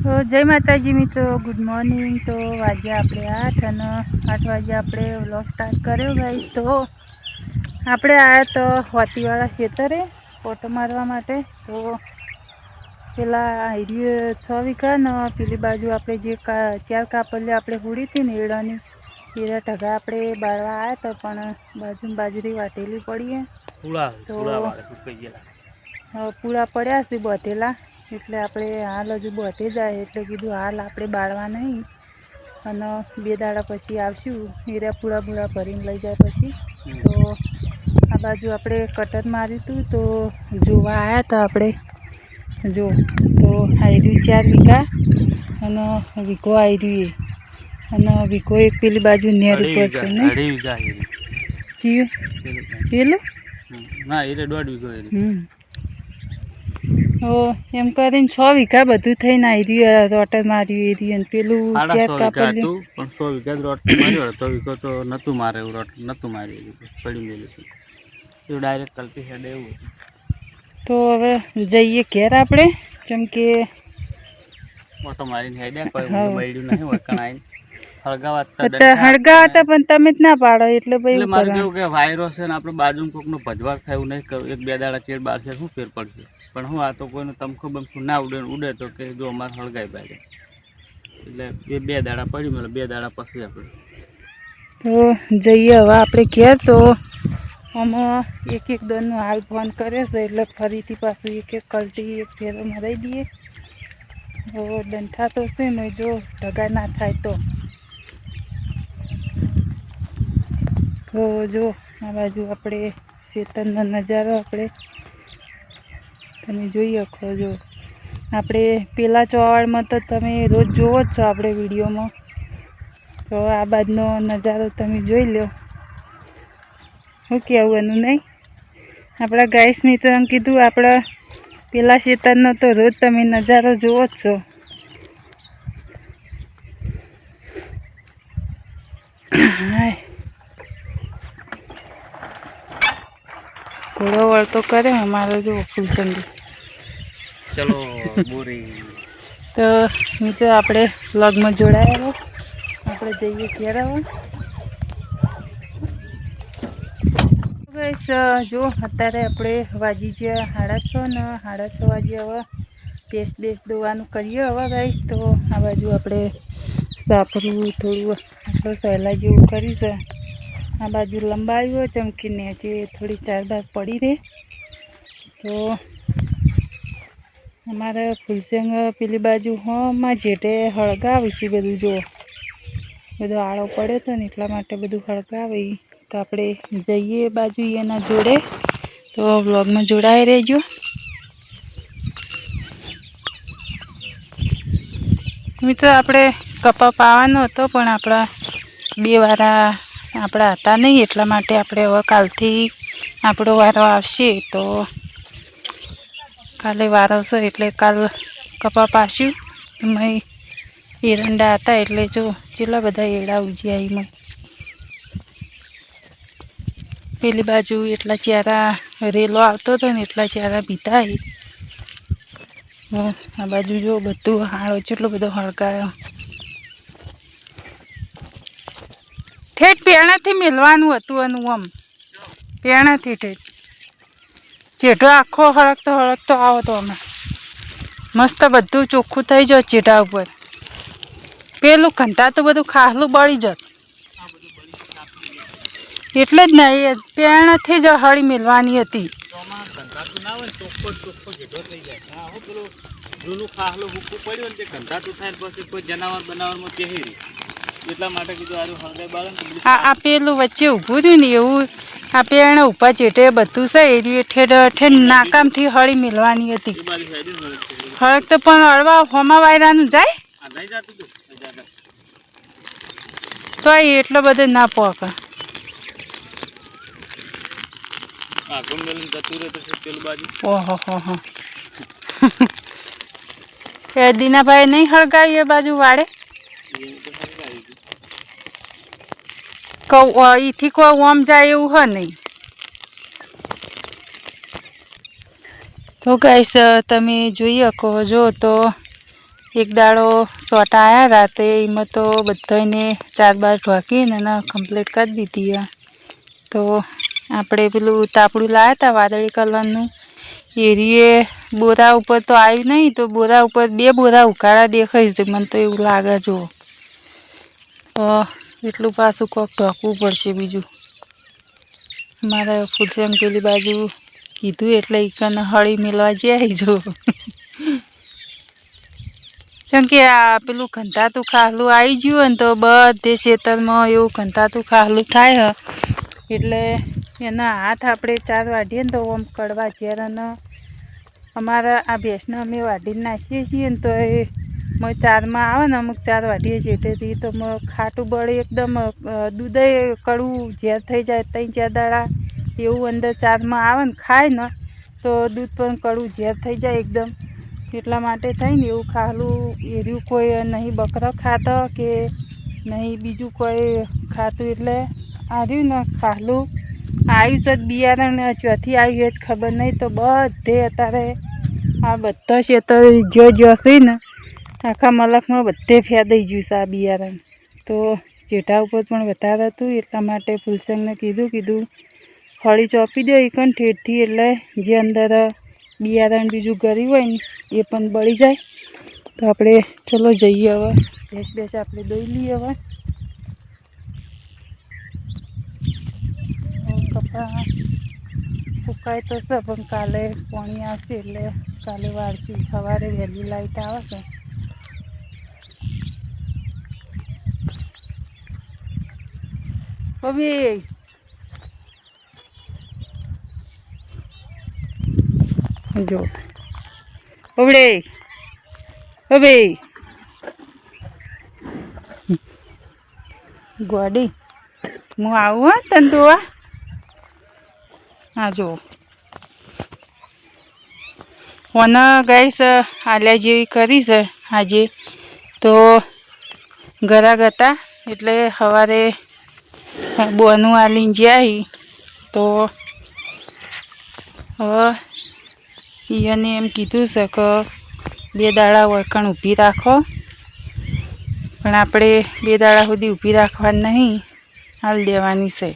તો જય માતાજી મિત્રો, ગુડ મોર્નિંગ। તો વાગે આપણે 8 અને 8 વાગે આપણે વ્લોગ સ્ટાર્ટ કર્યો ગાઈસ। તો આપણે આવ્યા તો હોતીવાળા ખેતરે ફોટો મારવા માટે। તો પેલા આઈડિયો 6 વીઘા ને પેલી બાજુ આપણે જે 4 કાપલીઓ આપણે હુડી હતી ને એડાની એરા ઢગા આપણે બાળવા આવ્યા તો પણ બાજુ બાજરી વાટેલી પડી તો પૂળા પડ્યા છે બધેલા, એટલે આપણે હાલ હજુ બધે જાય એટલે કીધું હાલ આપણે બાળવા નહીં અને 2 દાડા પછી આવશું એરા પૂળા પૂળા ભરીને લઈ જાય પછી। તો આ બાજુ આપણે કટર માર્યું હતું તો જોવા આવ્યા હતા આપણે। જો તો આયર્યું 4 વીઘા અને વીઘો આયર્યું અને વીઘો એક પેલી બાજુ નેર ઉપર છે ને જીવ પેલું ના એટલે 1.5 વીઘો તો એમ કરીને 6 વીઘા બધું થઈને આયર્યું રોટર માર્યું એર્યું પેલું 4 કાપલ્યું પણ 100 વીઘા રોટર માર્યો હતો વીઘો તો નહોતું મારે એવું રોટર નહોતું માર્યું પડી ગયેલું તો ડાયરેક્ટ કલ્ટી હેડ એવું। તો હવે જઈએ ઘેર આપણે, કેમ કે મોટો મારીને હેડ્યા કોઈ બૈડ્યું નહીં વળકણ આવીને હળગાવા હતા પણ તમે જ ના પાડો એટલે ભાઈ મારે કેવું કે વાયરો છે ને આપણે બાજુ કોકનો ભજવાર થયું નહીં કરું 1-2 દાડા ચેડ બાર છે શું ફેર પડશે પણ હું આ તો કોઈનું તમખો બમખું ના ઉડે તો કે જો અમારે હળગાઈ બાજે એટલે 2 દાડા પડી મળે 2 દાડા પછી આપણે તો જઈએ હવે આપણે ઘેર। તો આમાં એક દરનું હાલ ફોન કરે છે એટલે ફરીથી પાછું એક કલ્ટી એક ફેરો મરાઈ દઈએ। તો ડંઠા તો છે ને જો ઢગા ના થાય તો જો આ બાજુ આપણે ખેતરનો નજારો આપણે તમે જોઈ શકો છો। આપણે પેલા ચોવાડમાં તો તમે રોજ જોવો જ છો આપણે વિડીયોમાં, તો આ બાજુનો નજારો તમે જોઈ લો। શું કહેવું એનું નહીં, આપણા ગાઈસ મિત્રોને કીધું આપણા પેલા ખેતરનો તો રોજ તમે નજારો જોવો જ છો। ઘોડો વળતો કરે અમારો જો ફૂલસંગી ચલો બોરી। તો મિત્રો આપણે વ્લોગમાં જોડાયા, આપણે જઈએ ઘેર હવે। બસ જો અત્યારે આપણે વાગી ગયા 6:30 ને 6:30 વાગે હવે ભેંસ દોવાનું કરીએ હવે ગાઈસ। તો આ બાજુ આપણે સાપરું થોડું આપણે સહેલા જેવું કરી છે, આ બાજુ લંબાવ્યું ચમકી નીચે થોડી 4 બાર પડી રહે। તો અમારે ફૂલસંગ પેલી બાજુ હોમાં જેઠે હળગાવી છે બધું, જો બધો આળો પડ્યો હતો ને એટલા માટે બધું હળગાવી। તો આપણે જઈએ બાજુ એના જોડે, તો વ્લોગમાં જોડાઈ રહેજો। મિત્રો આપણે કપા પાવાનો હતો પણ આપણા 2 વારા આપણા હતા નહીં એટલા માટે આપણે હવે કાલથી આપણો વારો આવશે। તો કાલે વારો છે એટલે કાલ કપા પાસ્યું એમાં એરંડા હતા એટલે જો કેટલા બધા એડા ઉજ્યા એમાં પેલી બાજુ એટલા ચારા રેલો આવતો હતો ને એટલા ચારા પીતા। આ બાજુ જો બધું હાળો કેટલો બધો હળગાયો, ઠેઠ પેણાથી મેળવાનું હતું એનું આમ પેણાથી ઠેઠ ચેઢો આખો હળગતો આવો તો અમે મસ્ત બધું ચોખ્ખું થઈ જાય ચેઢા ઉપર, પેલું ખંતા તો બધું ખાસલું બળી જત એટલે જ ને એ પેણાથી જ હળી મેળવાની હતી। જૂનું ખાહલું ભૂકું પડ્યું ને તે ગંધાતું થાય પછી કોઈ જનાવર બનાવરમાં પહેરી એટલા માટે કીધું આરું હળગાઈ બાળે આ પેલું વચ્ચે ઊભું રહ્યું ને એવું આ પેણા ઊભા ચેટે બધું છે એ ઠેઠ નાકામથી હળી મેળવાની હતી। હળગ તો પણ હળવા હોમા વાયરાનું જાય તો એટલો બધો ના પોકે। ઓહો હો એ દીનાભાઈ નહીં હળગાવી એ બાજુ વાડે એથી કોઈ ઓમ જાય એવું હોય નહીં। તો ગાઈસ તમે જોઈ શકો જો તો એક દાડો સોટા આવ્યા રાતે એમાં તો બધાને 4 બાર ઢોકીને અને કમ્પ્લીટ કરી દીધી હે. તો આપણે પેલું તાપડું લાવ્યા હતા વાદળી કલરનું એરીએ બોરા ઉપર તો આવ્યું નહીં, તો બોરા ઉપર 2 બોરા ઉકાળા દેખાય છે મને તો એવું લાગે. જો એટલું પાછું કોક ઢોકવું પડશે બીજું. મારા ફૂલસેમ પેલી બાજુ કીધું એટલે ઈકન હળી મેળવા જાય. જો કેમ કે આ પેલું ઘંટાતું ખાહલું આવી ગયું હોય ને તો બધે ખેતરમાં એવું ઘંટાતું ખાહલું થાય એટલે એના હાથ આપણે 4 વાઢીએ ને તો આમ કડવા ઝેર. અને અમારા આ ભેંસને અમે વાઢીને નાખીએ છીએ ને તો એ 4માં આવે ને અમુક 4 વાઢીએ છીએ એટલેથી તો ખાટું બળે એકદમ દૂધે કડવું ઝેર થઈ જાય. 3-4 દાડા એવું અંદર 4માં આવે ને ખાય ને તો દૂધ પણ કડવું ઝેર થઈ જાય એકદમ. એટલા માટે થઈને એવું ખાહલું એર્યું કોઈ નહીં બકરા ખાતો કે નહીં બીજું કોઈ ખાતું. એટલે આવ્યું ને ખાહલું આવ્યું છે બિયારણ ચોથી આવ્યું એ જ ખબર નહીં. તો બધે અત્યારે આ બધા ખેતર જો જશે ને આખા મલકમાં બધે ફેદાઈ ગયું છે આ બિયારણ. તો જેઠા ઉપર પણ વધારે હતું એટલા માટે ફૂલસંગને કીધું હળી ચોપી દો એકન ઠેઠથી, એટલે જે અંદર બિયારણ બીજું ગરી હોય ને એ પણ બળી જાય. તો આપણે ચલો જઈએ હવે ભેંસ આપણે દોઈ લઈએ. હવે કપડાં સુકાય તો છે પણ કાલે પાણી આવશે એટલે કાલે વાળશું. સવારે વહેલી લાઈટ આવે છે. હવે જો હવે ગોડી હું આવું હા તને જોવા. હા જો ઓને ગાઈસ આલ્યા જેવી કરી છે આજે. તો ગરાગ હતા એટલે સવારે બોનું આલીને જાય. તો હવે એને એમ કીધું છે કે 2 દાડા વળકણ ઊભી રાખો, પણ આપણે 2 દાડા સુધી ઊભી રાખવાની નહીં, હાલ દેવાની છે.